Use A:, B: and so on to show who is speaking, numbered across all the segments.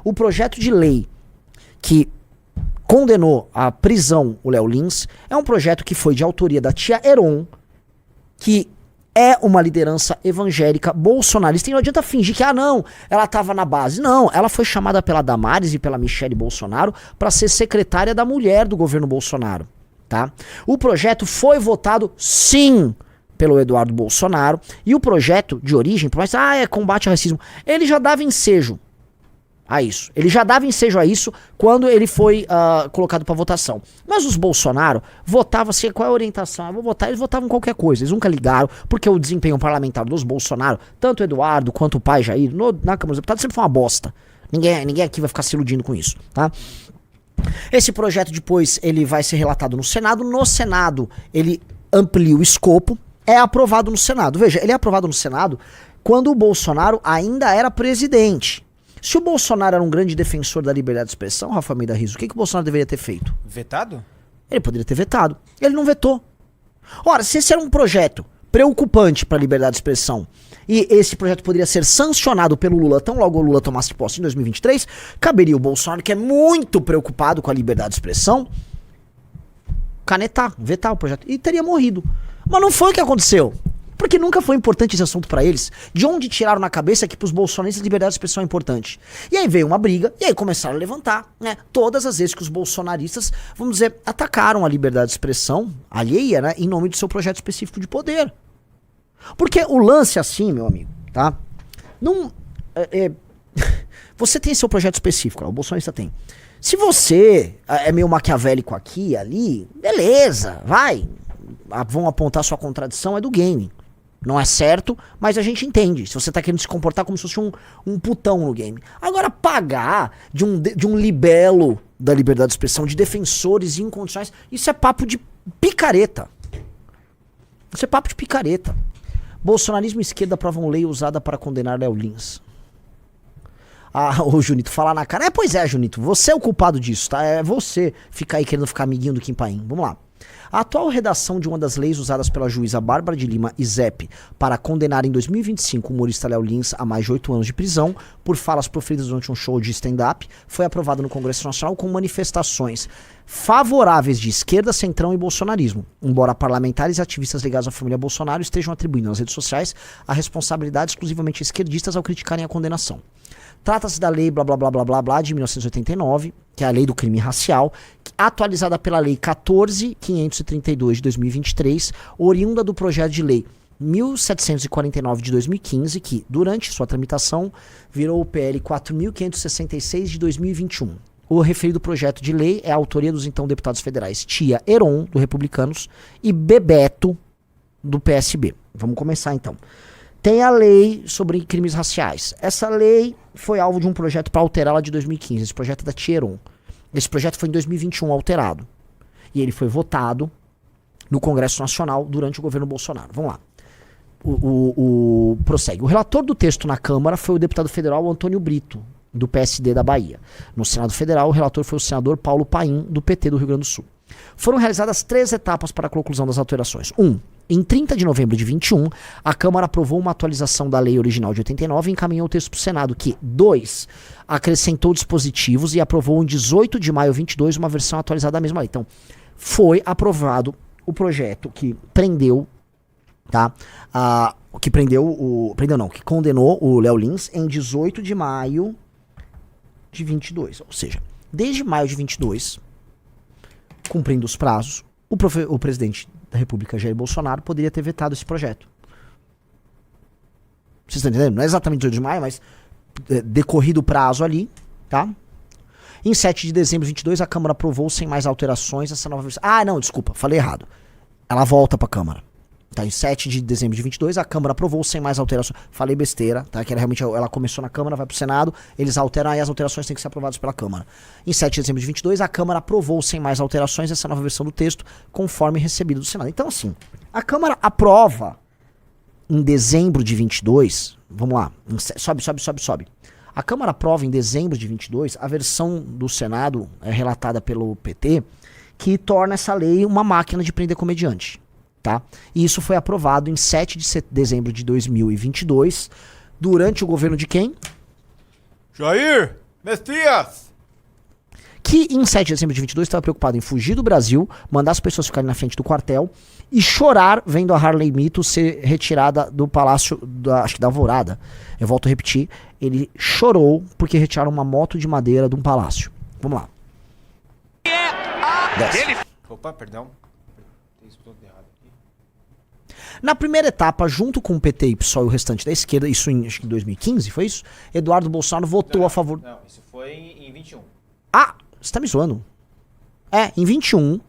A: O projeto de lei que condenou à prisão o Léo Lins é um projeto que foi de autoria da tia Heron, que é uma liderança evangélica bolsonarista. E não adianta fingir que, não, ela estava na base. Não, ela foi chamada pela Damares e pela Michele Bolsonaro para ser secretária da mulher do governo Bolsonaro, tá? O projeto foi votado, sim, pelo Eduardo Bolsonaro. E o projeto de origem, por mais é combate ao racismo, ele já dava ensejo a isso. Ele já dava ensejo a isso quando ele foi colocado para votação. Mas os Bolsonaro votavam assim, qual é a orientação? Eu vou votar, eles votavam qualquer coisa. Eles nunca ligaram, porque o desempenho parlamentar dos Bolsonaro, tanto o Eduardo quanto o pai Jair, na Câmara dos Deputados, sempre foi uma bosta. Ninguém aqui vai ficar se iludindo com isso, tá? Esse projeto depois ele vai ser relatado no Senado. No Senado ele amplia o escopo, é aprovado no Senado. Veja, ele é aprovado no Senado quando o Bolsonaro ainda era presidente. Se o Bolsonaro era um grande defensor da liberdade de expressão, Rafa Almeida Riso, o que o Bolsonaro deveria ter feito?
B: Vetado?
A: Ele poderia ter vetado. Ele não vetou. Ora, se esse era um projeto preocupante para a liberdade de expressão e esse projeto poderia ser sancionado pelo Lula tão logo o Lula tomasse posse em 2023, caberia o Bolsonaro, que é muito preocupado com a liberdade de expressão, canetar, vetar o projeto. E teria morrido. Mas não foi o que aconteceu. Porque nunca foi importante esse assunto pra eles. De onde tiraram na cabeça que pros bolsonaristas liberdade de expressão é importante? E aí veio uma briga, e aí começaram a levantar, né? Todas as vezes que os bolsonaristas, vamos dizer, atacaram a liberdade de expressão alheia, né? Em nome do seu projeto específico de poder. Porque o lance assim, meu amigo, tá? Não... você tem seu projeto específico, o bolsonarista tem. Se você é meio maquiavélico aqui e ali, beleza, vai. Vão apontar sua contradição, é do game. Não é certo, mas a gente entende. Se você tá querendo se comportar como se fosse um putão no game. Agora, pagar de um libelo da liberdade de expressão, de defensores incondicionais, isso é papo de picareta. Isso é papo de picareta. Bolsonarismo e esquerda aprovam lei usada para condenar Léo Lins. O Junito fala na cara. Pois é, Junito, você é o culpado disso, tá? É você ficar aí querendo ficar amiguinho do Kim Paim. Vamos lá. A atual redação de uma das leis usadas pela juíza Bárbara de Lima Izep para condenar em 2025 o humorista Léo Lins a mais de 8 anos de prisão por falas proferidas durante um show de stand-up foi aprovada no Congresso Nacional com manifestações favoráveis de esquerda, centrão e bolsonarismo, embora parlamentares e ativistas ligados à família Bolsonaro estejam atribuindo nas redes sociais a responsabilidade exclusivamente esquerdistas ao criticarem a condenação. Trata-se da lei blá blá blá blá blá blá de 1989, que é a lei do crime racial, atualizada pela lei 14.532 de 2023, oriunda do projeto de lei 1749 de 2015, que, durante sua tramitação, virou o PL 4.566 de 2021. O referido projeto de lei é a autoria dos então deputados federais Tia Heron, do Republicanos, e Bebeto, do PSB. Vamos começar então. Tem a lei sobre crimes raciais. Essa lei foi alvo de um projeto para alterá-la de 2015. Esse projeto é da Tia Heron. Esse projeto foi em 2021 alterado. E ele foi votado no Congresso Nacional durante o governo Bolsonaro. Vamos lá. Prossegue. O relator do texto na Câmara foi o deputado federal Antônio Brito, do PSD da Bahia. No Senado Federal, o relator foi o senador Paulo Paim, do PT do Rio Grande do Sul. Foram realizadas 3 etapas para a conclusão das alterações. 1. Em 30 de novembro de 21, a Câmara aprovou uma atualização da lei original de 89 e encaminhou o texto para o Senado, que, 2, acrescentou dispositivos e aprovou em 18 de maio de 22 uma versão atualizada da mesma lei. Então, foi aprovado o projeto que prendeu, tá? Que condenou o Léo Lins em 18 de maio de 22. Ou seja, desde maio de 22, cumprindo os prazos, o presidente da República, Jair Bolsonaro, poderia ter vetado esse projeto. Vocês estão entendendo? Não é exatamente 18 de maio, mas decorrido o prazo ali, tá? Em 7 de dezembro de 22, a Câmara aprovou sem mais alterações essa nova versão. Não, desculpa, falei errado. Ela volta pra Câmara. Tá, em 7 de dezembro de 22, a Câmara aprovou sem mais alterações. Falei besteira, tá? Que ela começou na Câmara, vai pro Senado, eles alteram, aí as alterações têm que ser aprovadas pela Câmara. Em 7 de dezembro de 22, a Câmara aprovou sem mais alterações essa nova versão do texto, conforme recebido do Senado. Então, assim, a Câmara aprova em dezembro de 22, vamos lá, sobe. A Câmara aprova em dezembro de 22 a versão do Senado, relatada pelo PT, que torna essa lei uma máquina de prender comediante. Tá? E isso foi aprovado em 7 de dezembro de 2022, durante o governo de quem?
B: Jair! Messias!
A: Que em 7 de dezembro de 22 estava preocupado em fugir do Brasil, mandar as pessoas ficarem na frente do quartel e chorar vendo a Harley Mito ser retirada do palácio, acho que da Alvorada. Eu volto a repetir, ele chorou porque retiraram uma moto de madeira de um palácio. Vamos lá. Desce.
B: Opa, perdão. Tem isso tudo errado aqui.
A: Na primeira etapa, junto com o PT e PSOL e o restante da esquerda, isso em acho que 2015, foi isso? Eduardo Bolsonaro votou a favor...
B: Não, isso foi em 21.
A: Ah, você tá me zoando? Em 21,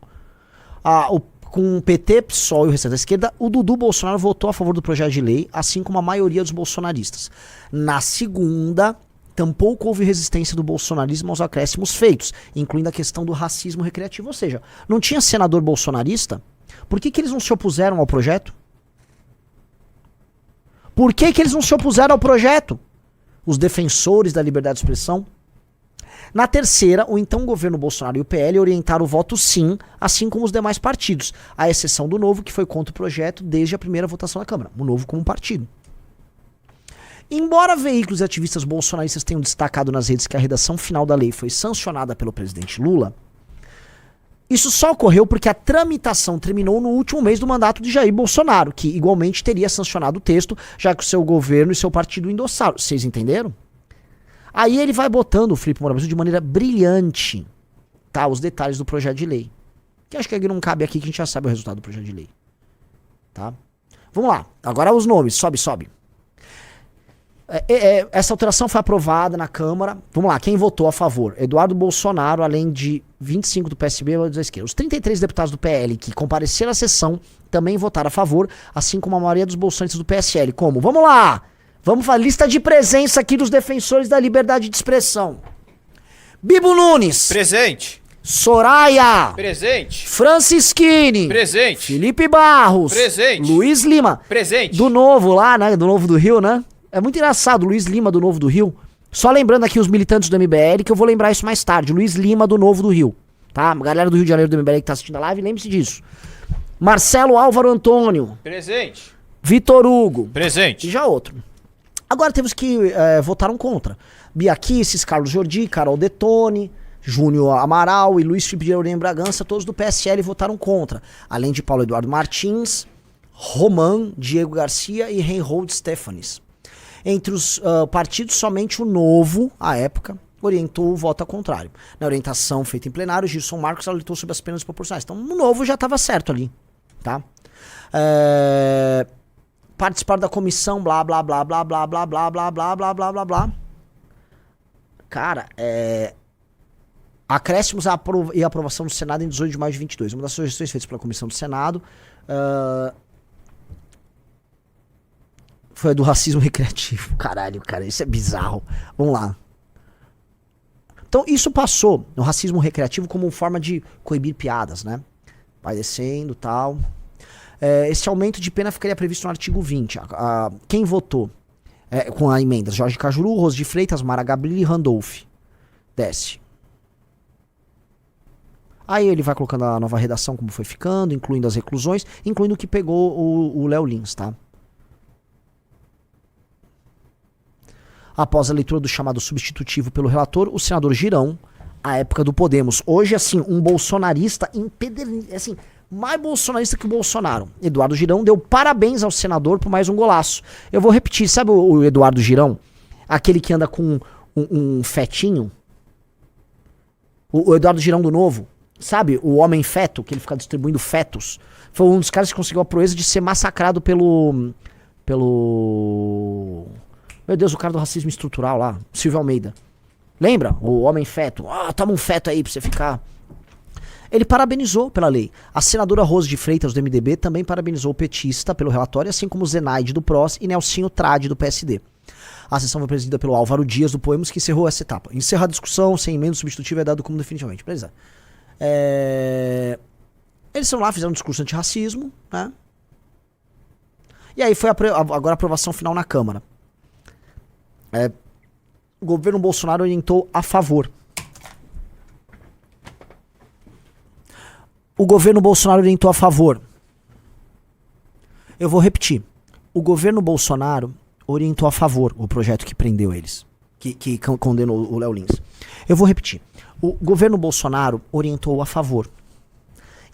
A: com o PT, PSOL e o restante da esquerda, o Dudu Bolsonaro votou a favor do projeto de lei, assim como a maioria dos bolsonaristas. Na segunda, tampouco houve resistência do bolsonarismo aos acréscimos feitos, incluindo a questão do racismo recreativo. Ou seja, não tinha senador bolsonarista? Por que eles não se opuseram ao projeto? Por que eles não se opuseram ao projeto? Os defensores da liberdade de expressão? Na terceira, o então governo Bolsonaro e o PL orientaram o voto sim, assim como os demais partidos, à exceção do Novo, que foi contra o projeto desde a primeira votação na Câmara. O Novo como partido. Embora veículos e ativistas bolsonaristas tenham destacado nas redes que a redação final da lei foi sancionada pelo presidente Lula, isso só ocorreu porque a tramitação terminou no último mês do mandato de Jair Bolsonaro, que igualmente teria sancionado o texto, já que o seu governo e seu partido endossaram. Vocês entenderam? Aí ele vai botando o Felipe Moura Brasil de maneira brilhante, tá, os detalhes do projeto de lei. Que acho que não cabe aqui, que a gente já sabe o resultado do projeto de lei. Tá? Vamos lá, agora os nomes, sobe. Essa alteração foi aprovada na Câmara. Vamos lá, quem votou a favor? Eduardo Bolsonaro, além de 25 do PSB e da esquerda. Os 33 deputados do PL que compareceram à sessão também votaram a favor, assim como a maioria dos bolsonaristas do PSL. Como? Vamos lá! Vamos fazer lista de presença aqui dos defensores da liberdade de expressão. Bibo Nunes.
B: Presente.
A: Soraya.
B: Presente.
A: Francisquini.
B: Presente.
A: Felipe Barros.
B: Presente.
A: Luiz Lima.
B: Presente.
A: Do Novo lá, né? Do Novo do Rio, né? É muito engraçado, Luiz Lima do Novo do Rio. Só lembrando aqui os militantes do MBL, que eu vou lembrar isso mais tarde. Luiz Lima do Novo do Rio. Tá? Galera do Rio de Janeiro do MBL que tá assistindo a live, lembre-se disso. Marcelo Álvaro Antônio.
B: Presente.
A: Vitor Hugo.
B: Presente.
A: E já outro. Agora temos que votaram contra. Bia Kicis, Carlos Jordi, Carol Detone, Júnior Amaral e Luiz Felipe de Eurem Bragança, todos do PSL votaram contra. Além de Paulo Eduardo Martins, Roman, Diego Garcia e Reinhold Stefanes. Entre os partidos, somente o Novo, à época, orientou o voto ao contrário. Na orientação feita em plenário, Gilson Marcos alertou sobre as penas proporcionais. Então o Novo já estava certo ali. Tá? Participar da comissão, blá, blá, blá, blá, blá, blá, blá, blá, blá, blá, blá, blá, blá. Cara, acréscimos e aprovação do Senado em 18 de maio de 22. Uma das sugestões feitas pela comissão do Senado foi a do racismo recreativo. Caralho, cara, isso é bizarro. Vamos lá. Então, isso passou no racismo recreativo como forma de coibir piadas, né? Vai descendo e tal. Esse aumento de pena ficaria previsto no artigo 20. Quem votou com a emenda? Jorge Cajuru, Rose de Freitas, Mara Gabrilli e Randolph. Desce. Aí ele vai colocando a nova redação como foi ficando, incluindo as reclusões, incluindo o que pegou o Léo Lins, tá? Após a leitura do chamado substitutivo pelo relator, o senador Girão, à época do Podemos, hoje, assim, um bolsonarista assim, mais bolsonarista que o Bolsonaro. Eduardo Girão deu parabéns ao senador por mais um golaço. Eu vou repetir, sabe o Eduardo Girão? Aquele que anda com um fetinho? O Eduardo Girão do Novo? Sabe? O homem feto, que ele fica distribuindo fetos. Foi um dos caras que conseguiu a proeza de ser massacrado pelo... Meu Deus, o cara do racismo estrutural lá, Silvio Almeida. Lembra? O homem feto. Toma um feto aí pra você ficar... Ele parabenizou pela lei. A senadora Rose de Freitas, do MDB, também parabenizou o petista pelo relatório, assim como Zenaide, do PROS, e Nelsinho Trade, do PSD. A sessão foi presidida pelo Álvaro Dias, do Podemos, que encerrou essa etapa. Encerrar a discussão, sem emenda substitutiva, é dado como definitivamente. Beleza. Eles foram lá, fizeram um discurso antirracismo, né? E aí foi agora a aprovação final na Câmara. O governo Bolsonaro orientou a favor. O governo Bolsonaro orientou a favor. Eu vou repetir. O governo Bolsonaro orientou a favor o projeto que prendeu eles. que condenou o Léo Lins. Eu vou repetir. O governo Bolsonaro orientou a favor.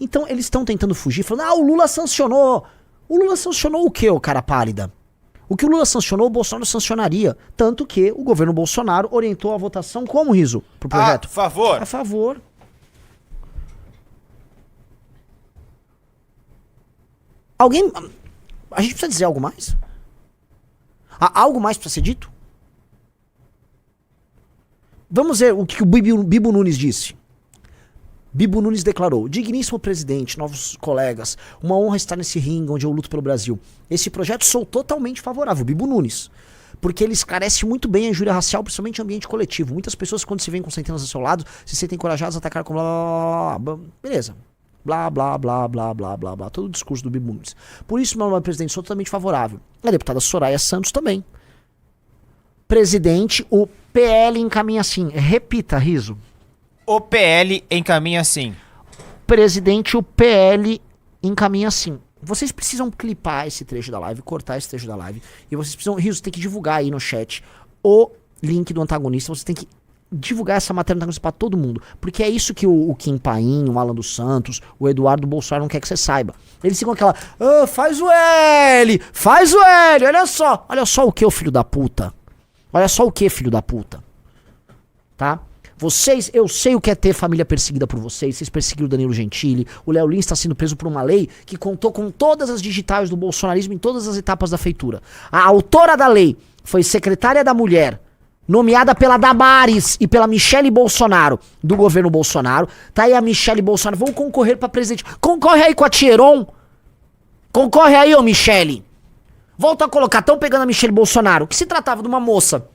A: Então eles estão tentando fugir, falando, o Lula sancionou. O Lula sancionou o quê, ô cara pálida? O que o Lula sancionou, o Bolsonaro sancionaria. Tanto que o governo Bolsonaro orientou a votação como, Riso, pro projeto?
B: A favor.
A: A favor. Alguém... A gente precisa dizer algo mais? Há algo mais pra ser dito? Vamos ver o que o Bibo Nunes disse. Bibo Nunes declarou: digníssimo presidente, novos colegas, uma honra estar nesse ringue onde eu luto pelo Brasil. Esse projeto sou totalmente favorável, Bibo Nunes, porque ele esclarece muito bem a injúria racial, principalmente em ambiente coletivo. Muitas pessoas, quando se veem com centenas ao seu lado, se sentem encorajadas a atacar com blá blá blá blá. Beleza. Blá blá blá blá blá blá blá. Todo o discurso do Bibo Nunes. Por isso, meu nome presidente, sou totalmente favorável. A deputada Soraya Santos também. Presidente, o PL encaminha assim. Repita, Riso.
B: O PL encaminha assim.
A: Presidente, o PL encaminha assim. Vocês precisam clipar esse trecho da live, cortar esse trecho da live. E vocês precisam, Riso, tem que divulgar aí no chat o link do antagonista. Vocês têm que divulgar essa matéria do antagonista pra todo mundo. Porque é isso que o Kim Paim, o Alan dos Santos, o Eduardo Bolsonaro não quer que você saiba. Eles ficam aquela, faz o L, olha só o que, ô filho da puta. Olha só o que, filho da puta. Tá? Vocês, eu sei o que é ter família perseguida por vocês perseguiram o Danilo Gentili, o Léo Lins está sendo preso por uma lei que contou com todas as digitais do bolsonarismo em todas as etapas da feitura. A autora da lei foi secretária da Mulher, nomeada pela Damares e pela Michele Bolsonaro, do governo Bolsonaro. Tá aí a Michele Bolsonaro, vão concorrer pra presidente. Concorre aí com a Thieron. Concorre aí, ô Michele. Volta a colocar, estão pegando a Michele Bolsonaro, que se tratava de uma moça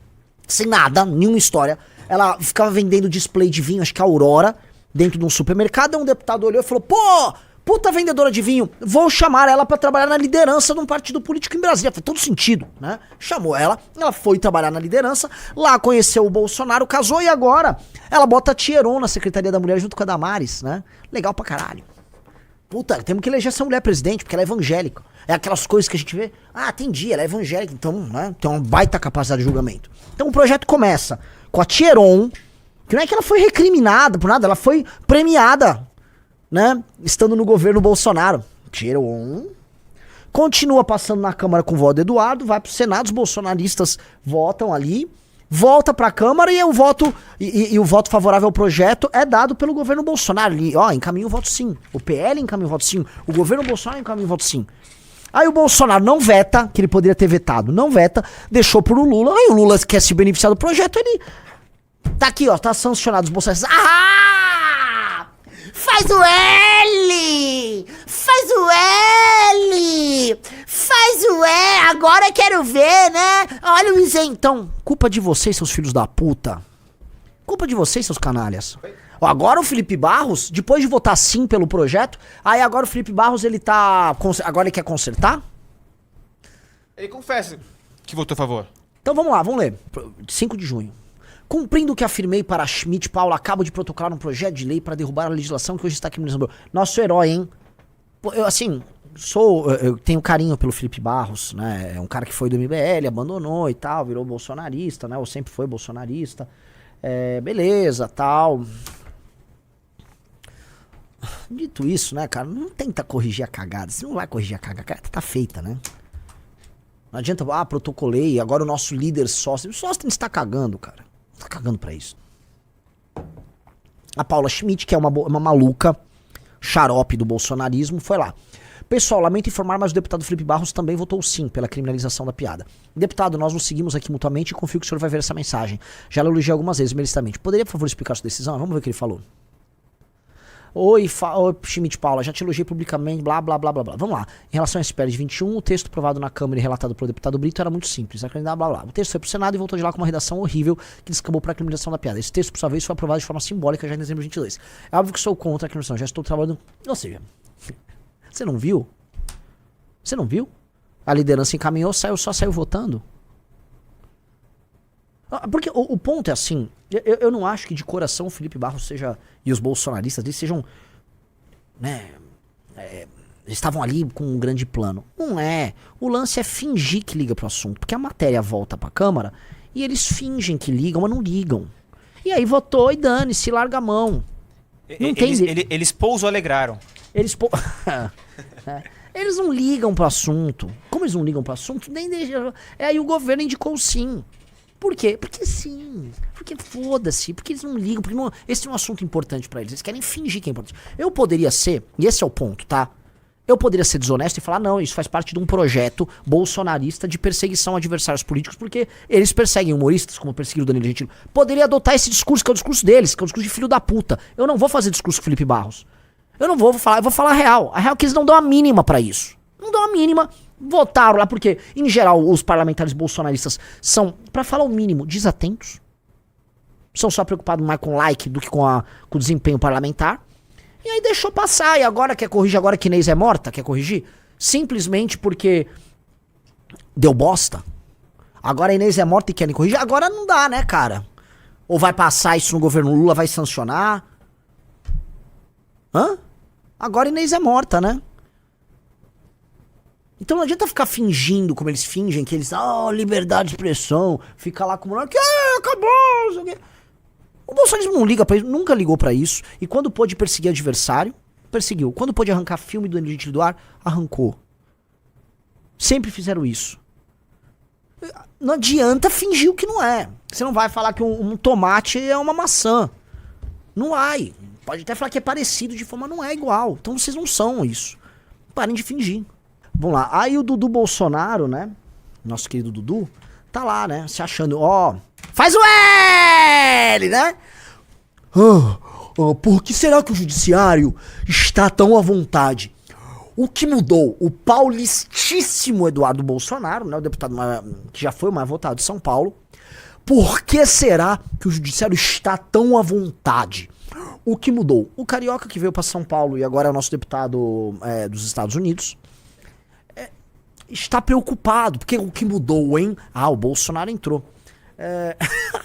A: sem nada, nenhuma história. Ela ficava vendendo display de vinho, acho que a Aurora, dentro de um supermercado. Um deputado olhou e falou, puta vendedora de vinho, vou chamar ela pra trabalhar na liderança de um partido político em Brasília. Faz todo sentido, né? Chamou ela foi trabalhar na liderança, lá conheceu o Bolsonaro, casou e agora ela bota a Thieron na Secretaria da Mulher junto com a Damares, né? Legal pra caralho. Puta, temos que eleger essa mulher presidente, porque ela é evangélica. É aquelas coisas que a gente vê, entendi, ela é evangélica, então, né, tem uma baita capacidade de julgamento. Então o projeto começa com a Thieron, que não é que ela foi recriminada por nada, ela foi premiada, né, estando no governo Bolsonaro. Thieron continua passando na Câmara com o voto do Eduardo, vai pro Senado, os bolsonaristas votam ali, volta pra Câmara e o voto o voto favorável ao projeto é dado pelo governo Bolsonaro. Ali, encaminha o voto sim. O PL encaminha o voto sim. O governo Bolsonaro encaminha o voto sim. Aí o Bolsonaro não veta, que ele poderia ter vetado, não veta, deixou pro Lula. Aí o Lula quer se beneficiar do projeto, ele tá aqui, tá sancionado os bolsonaristas. Faz o L! Faz o L! Faz o E! Agora quero ver, né? Olha o isentão. Culpa de vocês, seus filhos da puta. Culpa de vocês, seus canalhas. Agora o Felipe Barros, depois de votar sim pelo projeto, aí agora o Felipe Barros, ele tá... Agora ele quer consertar?
B: Ele confessa que votou a favor.
A: Então vamos lá, vamos ler. 5 de junho. Cumprindo o que afirmei para Schmidt Paula, acabo de protocolar um projeto de lei para derrubar a legislação que hoje está criminalizando. Nosso herói, hein? Eu, assim, eu tenho carinho pelo Felipe Barros, né? É um cara que foi do MBL, abandonou e tal, virou bolsonarista, né? Ou sempre foi bolsonarista. Beleza, tal. Dito isso, né, cara? Não tenta corrigir a cagada. Você não vai corrigir a cagada. A cagada tá feita, né? Não adianta, protocolei, agora o nosso líder sócio. O sócio está cagando, cara. Tá cagando pra isso. A Paula Schmidt, que é uma maluca, xarope do bolsonarismo, foi lá. Pessoal, lamento informar, mas o deputado Felipe Barros também votou sim pela criminalização da piada. Deputado, nós nos seguimos aqui mutuamente e confio que o senhor vai ver essa mensagem. Já elogiei algumas vezes, merecidamente. Poderia, por favor, explicar sua decisão? Vamos ver o que ele falou. Oi, Schmidt Paula, já te elogiei publicamente, blá, blá, blá, blá, blá. Vamos lá. Em relação à SPL de 21, o texto aprovado na Câmara e relatado pelo deputado Brito era muito simples. Blá, blá, blá. O texto foi pro Senado e voltou de lá com uma redação horrível que descambou pra criminalização da piada. Esse texto, por sua vez, foi aprovado de forma simbólica já em dezembro de 22. É óbvio que sou contra a criminalização, já estou trabalhando... Ou seja, você não viu? Você não viu? A liderança encaminhou, só saiu votando. Porque o ponto é assim, eu não acho que de coração o Felipe Barros seja, e os bolsonaristas eles sejam, né, estavam ali com um grande plano. Não é. O lance é fingir que liga pro assunto, porque a matéria volta pra Câmara E eles fingem que ligam, mas não ligam. E aí votou e dane-se, larga a mão. Não tem...
B: Eles pouso alegraram.
A: Eles não ligam pro assunto. Como eles não ligam pro assunto, nem deixa... Aí o governo indicou sim. Por quê? Porque sim. Porque foda-se. Porque eles não ligam. Porque não... Esse é um assunto importante pra eles. Eles querem fingir que é importante. Eu poderia ser, e esse é o ponto, tá? Eu poderia ser desonesto e falar, não, isso faz parte de um projeto bolsonarista de perseguição a adversários políticos, porque eles perseguem humoristas, como perseguiram o Danilo Gentili. Poderia adotar esse discurso, que é o discurso deles, que é o discurso de filho da puta. Eu não vou fazer discurso com o Felipe Barros. Eu não vou falar, eu vou falar a real. A real é que eles não dão a mínima pra isso. Não dão a mínima. Votaram lá, porque, em geral, os parlamentares bolsonaristas são, pra falar o mínimo, desatentos. São só preocupados mais com like do que com o desempenho parlamentar. E aí deixou passar, e agora quer corrigir, agora que Inês é morta, quer corrigir? Simplesmente porque deu bosta. Agora a Inês é morta e querem corrigir, agora não dá, né, cara? Ou vai passar isso no governo Lula, vai sancionar? Hã? Agora a Inês é morta, né? Então não adianta ficar fingindo, como eles fingem, que eles, liberdade de expressão, fica lá como, que acabou, o bolsonarismo não liga pra isso, nunca ligou pra isso. E quando pôde perseguir adversário, perseguiu. Quando pôde arrancar filme do Danilo Gentili do ar, arrancou. Sempre fizeram isso. Não adianta fingir o que não é. Você não vai falar que um tomate é uma maçã. Não vai. Pode até falar que é parecido de forma, não é igual. Então vocês não são isso. Parem de fingir. Vamos lá. Aí o Dudu Bolsonaro, né? Nosso querido Dudu, tá lá, né? Se achando, faz o L, né? Por que será que o judiciário está tão à vontade? O que mudou? O paulistíssimo Eduardo Bolsonaro, né? O deputado que já foi o mais votado de São Paulo. Por que será que o judiciário está tão à vontade? O que mudou? O carioca que veio para São Paulo e agora é o nosso deputado dos Estados Unidos está preocupado. Porque o que mudou, hein? O Bolsonaro entrou.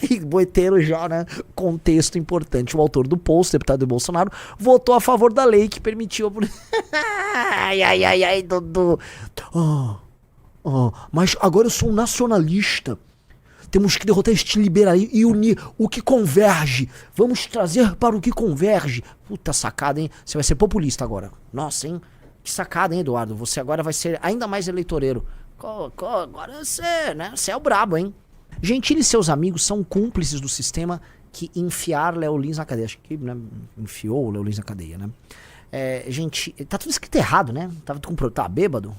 A: Aí, Boiteiro já, né? Contexto importante. O autor do post, deputado do Bolsonaro, votou a favor da lei que permitiu ai, Dudu. Mas agora eu sou um nacionalista. Temos que derrotar este liberalismo e unir o que converge. Vamos trazer para o que converge. Puta sacada, hein? Você vai ser populista agora. Nossa, hein? Que sacada, hein, Eduardo? Você agora vai ser ainda mais eleitoreiro. Agora você, né? Você é o brabo, hein? Gentili e seus amigos são cúmplices do sistema que enfiar Léo Lins na cadeia. Acho que, né, enfiou o Léo Lins na cadeia, né? Gente, tá tudo escrito errado, né? Tá bêbado?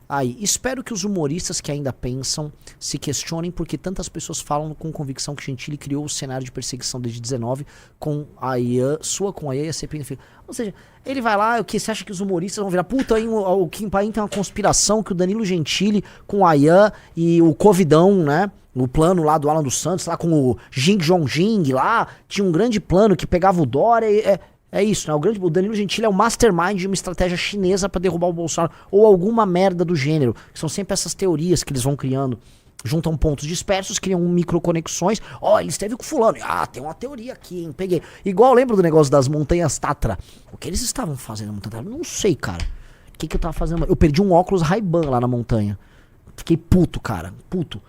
A: Aí, espero que os humoristas que ainda pensam se questionem porque tantas pessoas falam com convicção que Gentili criou o cenário de perseguição desde 19 com a IAN, com a IAN e a CPI. Ou seja, ele vai lá, o que você acha que os humoristas vão virar? Puta, aí o Kim Paim tem uma conspiração que o Danilo Gentili com a IAN e o Covidão, né? O plano lá do Alan dos Santos, lá com o Jing Jongjing lá, tinha um grande plano que pegava o Dória é isso, né? O Danilo Gentili é o mastermind de uma estratégia chinesa pra derrubar o Bolsonaro. Ou alguma merda do gênero. São sempre essas teorias que eles vão criando. Juntam pontos dispersos, criam microconexões. Ele esteve com fulano. Tem uma teoria aqui, hein? Peguei. Igual lembro do negócio das montanhas Tatra. O que eles estavam fazendo na montanha Tatra? Não sei, cara. O que eu tava fazendo? Eu perdi um óculos Ray-Ban lá na montanha. Fiquei puto, cara. Puto.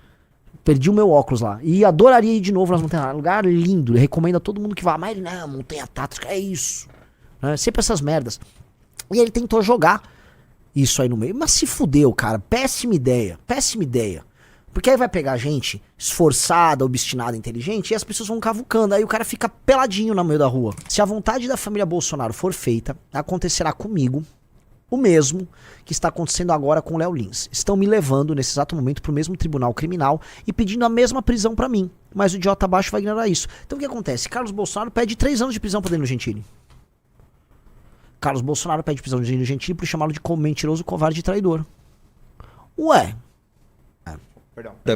A: Perdi o meu óculos lá. E adoraria ir de novo nas montanhas. Lugar lindo. Eu recomendo a todo mundo que vá. Mas não, montanha Tatra, é isso. Sempre essas merdas. E ele tentou jogar isso aí no meio. Mas se fudeu, cara. Péssima ideia. Péssima ideia. Porque aí vai pegar gente esforçada, obstinada, inteligente, e as pessoas vão cavucando. Aí o cara fica peladinho no meio da rua. Se a vontade da família Bolsonaro for feita, acontecerá comigo o mesmo que está acontecendo agora com o Léo Lins. Estão me levando nesse exato momento pro mesmo tribunal criminal e pedindo a mesma prisão pra mim. Mas o idiota abaixo vai ignorar isso. Então o que acontece? Carlos Bolsonaro pede 3 anos de prisão pra Danilo Gentili. Carlos Bolsonaro pede prisão de Danilo Gentili por chamá-lo de mentiroso, covarde e traidor. Ué.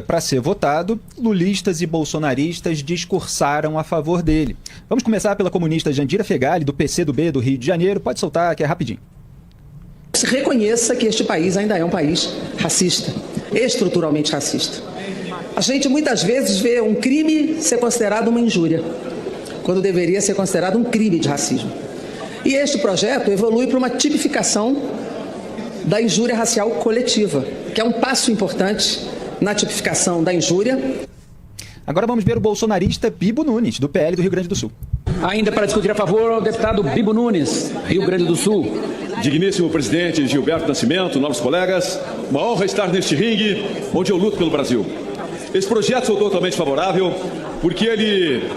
C: Para ser votado, lulistas e bolsonaristas discursaram a favor dele. Vamos começar pela comunista Jandira Fegali, do PCdoB do Rio de Janeiro. Pode soltar, que é rapidinho.
D: Se reconheça que este país ainda é um país racista, estruturalmente racista. A gente muitas vezes vê um crime ser considerado uma injúria, quando deveria ser considerado um crime de racismo. E este projeto evolui para uma tipificação da injúria racial coletiva, que é um passo importante na tipificação da injúria.
C: Agora vamos ver o bolsonarista Bibo Nunes, do PL do Rio Grande do Sul.
E: Ainda para discutir a favor, o deputado Bibo Nunes, Rio Grande do Sul.
F: Digníssimo presidente Gilberto Nascimento, novos colegas, uma honra estar neste ringue onde eu luto pelo Brasil. Esse projeto sou totalmente favorável porque ele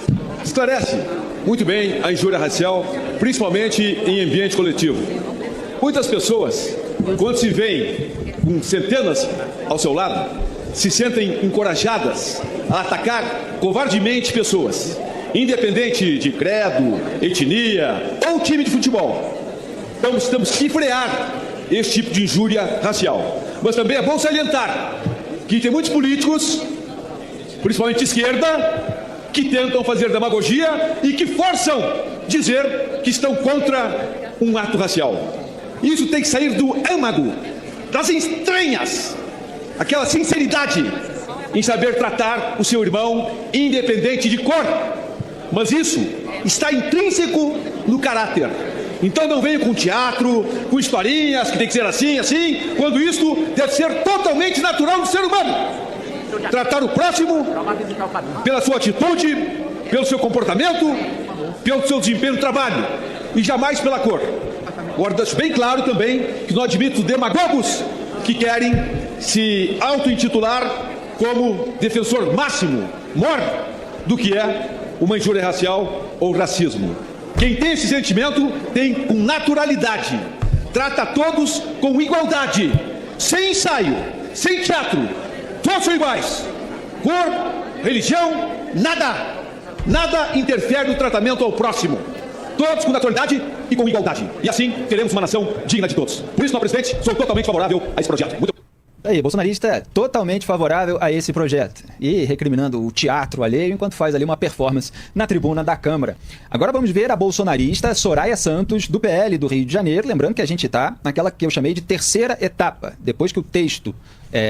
F: esclarece muito bem a injúria racial, principalmente em ambiente coletivo. Muitas pessoas, quando se veem com centenas ao seu lado, se sentem encorajadas a atacar covardemente pessoas, independente de credo, etnia ou time de futebol. Então, temos que frear esse tipo de injúria racial. Mas também é bom salientar que tem muitos políticos, principalmente de esquerda, que tentam fazer demagogia e que forçam dizer que estão contra um ato racial. Isso tem que sair do âmago, das entranhas, aquela sinceridade em saber tratar o seu irmão, independente de cor. Mas isso está intrínseco no caráter. Então não venha com teatro, com historinhas, que tem que ser assim, assim, quando isso deve ser totalmente natural do ser humano. Tratar o próximo pela sua atitude, pelo seu comportamento, pelo seu desempenho no trabalho, e jamais pela cor. Agora, deixo bem claro também que não admito demagogos que querem se auto-intitular como defensor máximo, maior do que é uma injúria racial ou racismo. Quem tem esse sentimento tem com naturalidade, trata todos com igualdade, sem ensaio, sem teatro, todos são iguais. Cor, religião, nada interfere no tratamento ao próximo. Todos com naturalidade e com igualdade. E assim teremos uma nação digna de todos. Por isso, senhor presidente, sou totalmente favorável a esse projeto. Muito
C: Aí, bolsonarista totalmente favorável a esse projeto e recriminando o teatro alheio enquanto faz ali uma performance na tribuna da Câmara. Agora vamos ver a bolsonarista Soraya Santos, do PL do Rio de Janeiro. Lembrando que a gente está naquela que eu chamei de terceira etapa. Depois que o texto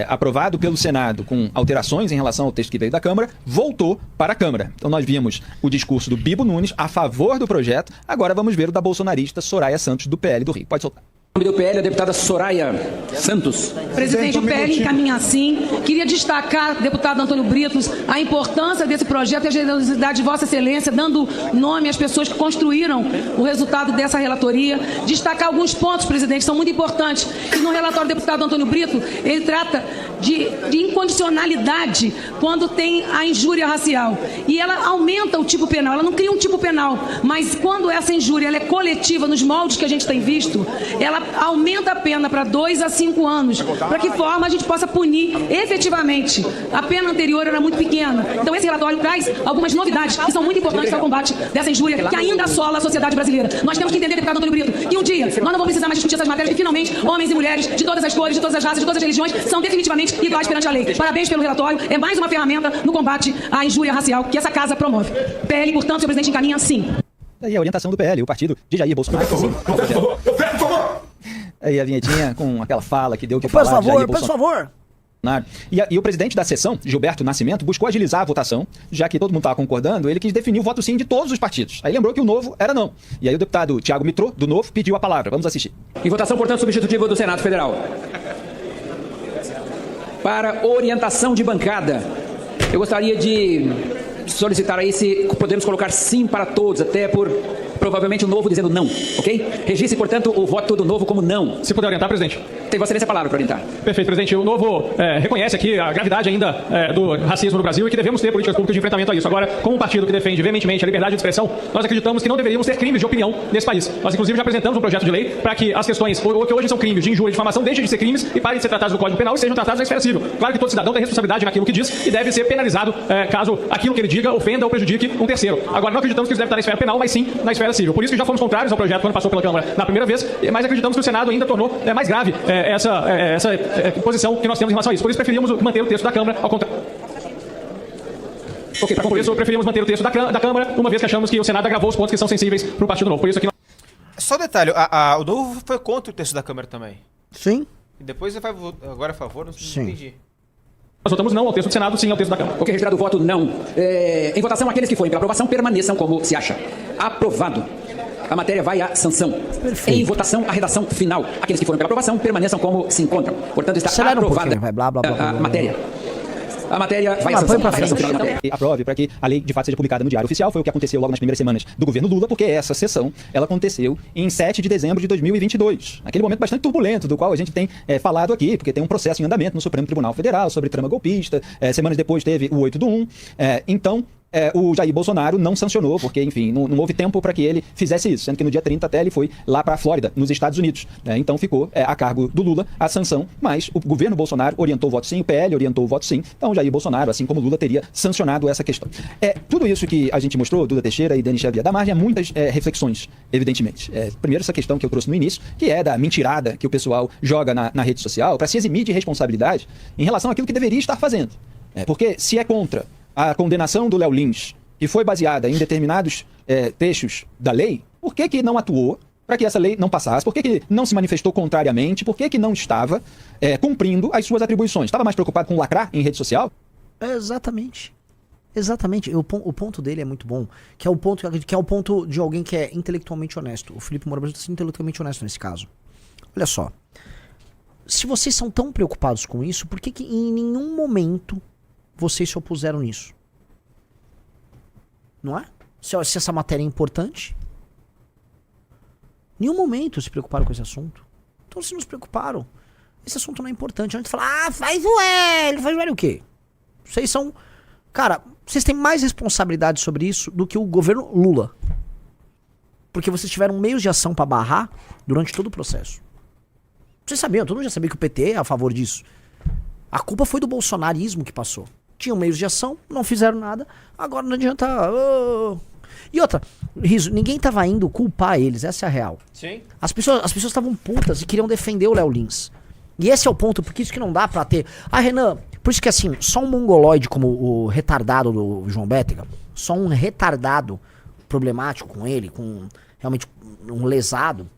C: aprovado pelo Senado com alterações em relação ao texto que veio da Câmara, voltou para a Câmara. Então nós vimos o discurso do Bibo Nunes a favor do projeto. Agora vamos ver o da bolsonarista Soraya Santos, do PL do Rio. Pode soltar.
E: O nome do PL é a deputada Soraya Santos.
G: Presidente, o PL encaminha assim. Queria destacar, deputado Antônio Britos, a importância desse projeto e a generosidade de Vossa Excelência, dando nome às pessoas que construíram o resultado dessa relatoria. Destacar alguns pontos, presidente, que são muito importantes. E no relatório do deputado Antônio Brito, ele trata de incondicionalidade quando tem a injúria racial. E ela aumenta o tipo penal, ela não cria um tipo penal, mas quando essa injúria ela é coletiva, nos moldes que a gente tem visto, ela aumenta a pena para 2 a 5 anos. Para que forma a gente possa punir efetivamente? A pena anterior era muito pequena. Então esse relatório traz algumas novidades que são muito importantes para o combate dessa injúria que ainda assola a sociedade brasileira. Nós temos que entender, deputado Antônio Brito, que um dia nós não vamos precisar mais discutir essas matérias, que finalmente homens e mulheres de todas as cores, de todas as raças, de todas as religiões são definitivamente iguais perante a lei. Parabéns pelo relatório. É mais uma ferramenta no combate à injúria racial que essa casa promove. PL, portanto, senhor presidente, encaminha sim.
C: Aí a orientação do PL, o partido de Jair Bolsonaro.
H: Por favor.
C: Aí a vinhetinha com aquela fala que deu que falar.
A: Por favor.
C: E o presidente da sessão, Gilberto Nascimento, buscou agilizar a votação, já que todo mundo estava concordando, ele quis definir o voto sim de todos os partidos. Aí lembrou que o Novo era não. E aí o deputado Thiago Mitrô, do Novo, pediu a palavra. Vamos assistir.
E: Em votação, portanto, substitutiva do Senado Federal. Para orientação de bancada, eu gostaria de solicitar aí se podemos colocar sim para todos, até por provavelmente o Novo dizendo não, ok? Registre, portanto, o voto do Novo como não.
B: Se puder orientar, presidente.
E: Tem Vossa Excelência a palavra para orientar.
B: Perfeito, presidente. O Novo reconhece aqui a gravidade ainda do racismo no Brasil e que devemos ter políticas públicas de enfrentamento a isso. Agora, como um partido que defende veementemente a liberdade de expressão, nós acreditamos que não deveríamos ter crimes de opinião nesse país. Nós, inclusive, já apresentamos um projeto de lei para que as questões, que hoje são crimes de injúria e difamação, deixem de ser crimes e parem de ser tratados no Código Penal e sejam tratados na esfera civil. Claro que todo cidadão tem responsabilidade naquilo que diz e deve ser penalizado caso aquilo que ele diga ofenda ou prejudique um terceiro. Agora, não acreditamos que isso deve estar na esfera penal, mas sim na esfera civil. Por isso que já fomos contrários ao projeto quando passou pela Câmara na primeira vez, mas acreditamos que o Senado ainda tornou mais grave essa posição que nós temos em relação a isso. Por isso preferimos manter o texto da Câmara ao contrário. Ok, por isso preferimos manter o texto da Câmara, uma vez que achamos que o Senado agravou os pontos que são sensíveis para o Partido Novo. Por isso aqui
I: Só um detalhe, o Novo foi contra o texto da Câmara também.
A: Sim.
I: E depois você vai agora a favor? Não entendi.
B: Nós votamos não ao texto do Senado, sim ao texto da Câmara.
E: Ok, registrado o voto não. Em votação, aqueles que forem pela aprovação permaneçam como se acha. Aprovado. A matéria vai à sanção.
A: Perfeito.
E: Em votação, a redação final. Aqueles que forem pela aprovação permaneçam como se encontram. Portanto, está
A: Acelera
E: aprovada
A: blá, blá, blá, blá, blá,
E: a matéria. a matéria vai à
A: Põe pra
E: sanção.
A: frente.
C: E aprove para que a lei de fato seja publicada no Diário Oficial. Foi o que aconteceu logo nas primeiras semanas do governo Lula, porque essa sessão ela aconteceu em 7 de dezembro de 2022. Naquele momento bastante turbulento, do qual a gente tem falado aqui, porque tem um processo em andamento no Supremo Tribunal Federal sobre trama golpista. Semanas depois teve o 8 do 1. Então, o Jair Bolsonaro não sancionou, porque, enfim, não houve tempo para que ele fizesse isso, sendo que no dia 30 até ele foi lá para a Flórida, nos Estados Unidos. Então ficou a cargo do Lula a sanção, mas o governo Bolsonaro orientou o voto sim, o PL orientou o voto sim, então o Jair Bolsonaro, assim como o Lula, teria sancionado essa questão. Tudo isso que a gente mostrou, Duda Teixeira e Denis Xavier, dá margem a muitas reflexões, evidentemente. Primeiro, essa questão que eu trouxe no início, que é da mentirada que o pessoal joga na rede social para se eximir de responsabilidade em relação àquilo que deveria estar fazendo. Porque se é contra a condenação do Léo Lins, que foi baseada em determinados trechos da lei, por que não atuou para que essa lei não passasse? Por que não se manifestou contrariamente? Por que não estava cumprindo as suas atribuições? Estava mais preocupado com lacrar em rede social?
A: Exatamente. Exatamente. O ponto dele é muito bom, que é o ponto de alguém que é intelectualmente honesto. O Felipe Moura Brasil está sendo intelectualmente honesto nesse caso. Olha só. Se vocês são tão preocupados com isso, por que em nenhum momento vocês se opuseram nisso? Não é? Se essa matéria é importante, em nenhum momento se preocuparam com esse assunto. Então, se não se preocuparam, esse assunto não é importante. A gente fala, faz o L o quê? Vocês são... Cara, vocês têm mais responsabilidade sobre isso do que o governo Lula. Porque vocês tiveram meios de ação pra barrar durante todo o processo. Vocês sabiam, todo mundo já sabia que o PT é a favor disso. A culpa foi do bolsonarismo que passou. Tinham meios de ação, não fizeram nada, agora não adianta... E outra, Riso, ninguém tava indo culpar eles, essa é a real.
I: Sim.
A: As pessoas estavam putas e queriam defender o Léo Lins. E esse é o ponto, porque isso que não dá pra ter... Renan, por isso que assim, só um mongoloide como o retardado do João Bétega, só um retardado problemático com ele, com realmente um lesado,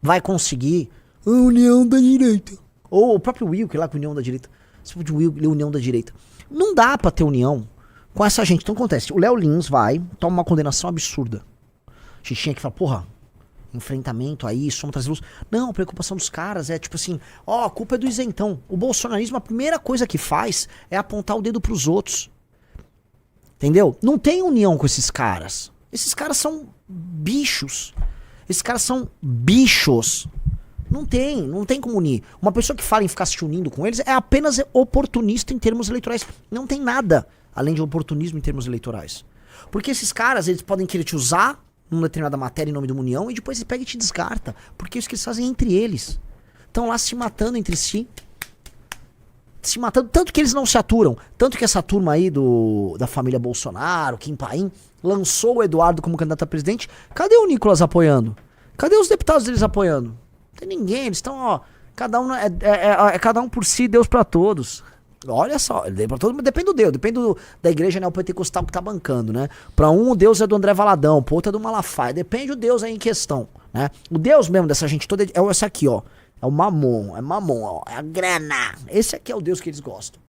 A: vai conseguir a união da direita. Ou o próprio Wilker lá com a união da direita. Você pode união da direita. Não dá pra ter união com essa gente. Então acontece, o Léo Lins vai, toma uma condenação absurda. A gente tinha que falar, porra, enfrentamento aí, somos trazer luz. Não, a preocupação dos caras é tipo assim, a culpa é do isentão. O bolsonarismo, a primeira coisa que faz é apontar o dedo pros outros. Entendeu? Não tem união com esses caras. Esses caras são bichos. Esses caras são bichos. Não tem como unir. Uma pessoa que fala em ficar se unindo com eles é apenas oportunista em termos eleitorais. Não tem nada além de oportunismo em termos eleitorais. Porque esses caras, eles podem querer te usar numa determinada matéria em nome de uma união e depois ele pega e te descarta. Porque é isso que eles fazem entre eles. Estão lá se matando entre si. Se matando, tanto que eles não se aturam. Tanto que essa turma aí da família Bolsonaro, Kim Paim, lançou o Eduardo como candidato a presidente. Cadê o Nicolas apoiando? Cadê os deputados deles apoiando? Não tem ninguém, eles estão, cada um cada um por si, Deus pra todos. Olha só, pra todos, mas depende do Deus, depende da igreja neopentecostal que tá bancando, né? Pra um, o Deus é do André Valadão, pro outro é do Malafaia, depende do Deus aí em questão, né? O Deus mesmo dessa gente toda é esse aqui, ó. É o mamon, é a grana. Esse aqui é o Deus que eles gostam.